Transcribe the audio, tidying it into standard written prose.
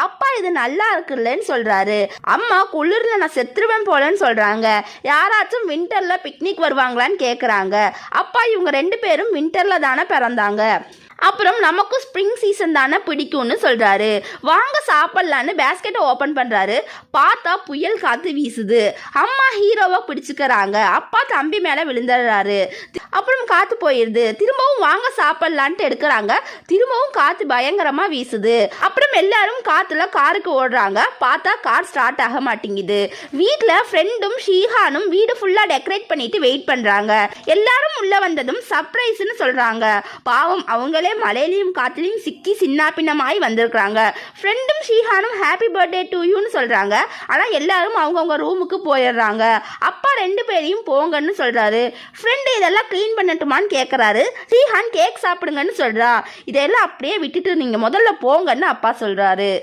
அப்பா இது நல்லா இருக்குல்லன்னு சொல்றாரு. அம்மா குளிர்ல நான் செத்துருவேன் போலன்னு சொல்றாங்க. யாராச்சும் வின்டர்ல பிக்னிக் வருவாங்களான்னு கேக்குறாங்க. அப்பா இவங்க 2 பேரும் வின்டர்ல தானே பிறந்தாங்க, அப்புறம் நமக்கும் ஸ்ப்ரிங் சீசன் தானே பிடிக்கும்னு சொல்றாரு. வாங்க சாப்பிடலான்னு பேஸ்கெட்டை ஓப்பன் பண்றாரு. பார்த்தா புயல் காத்து வீசுது. அம்மா ஹீரோவை பிடிச்சுக்கிறாங்க. அப்பா தம்பி மேல விழுந்துடுறாரு. அப்புறம் காத்து போயிடுது. திரும்பவும் வாங்க சாப்பிடலான்ட்டு எடுக்கிறாங்க. திரும்பவும் காத்து பயங்கரமா வீசுது. அப்புறம் எல்லாரும் காத்துல காருக்கு ஓடுறாங்க. பார்த்தா கார் ஸ்டார்ட் ஆக மாட்டேங்குது. வீட்டுல ஃப்ரெண்டும் ஷீஹானும் வீடு ஃபுல்லா டெக்கரேட் பண்ணிட்டு வெயிட் பண்றாங்க. எல்லாரும் உள்ள வந்ததும் சர்ப்ரைஸ்ன்னு சொல்றாங்க. பாவம் அவங்களே மழையிலையும் காத்திலையும் சிக்கி சின்ன பின்னமாய் வந்திருக்கிறாங்க. ஃப்ரெண்டும் ஷீஹானும் ஹாப்பி பர்த்டே டு யூன்னு சொல்றாங்க. ஆனா எல்லாரும் அவங்கவுங்க ரூமுக்கு போயிடுறாங்க. அப்பா 2 பேரையும் போங்கன்னு சொல்றாரு. ஃப்ரெண்டு இதெல்லாம் க்ளீன் பண்ணட்டுமான்னு கேட்கறாரு. ஷீஹான் கேக் சாப்பிடுங்கன்னு சொல்றா. இதெல்லாம் அப்படியே விட்டுட்டு நீங்க முதல்ல போங்கன்னு அப்பா சொல்றாரு.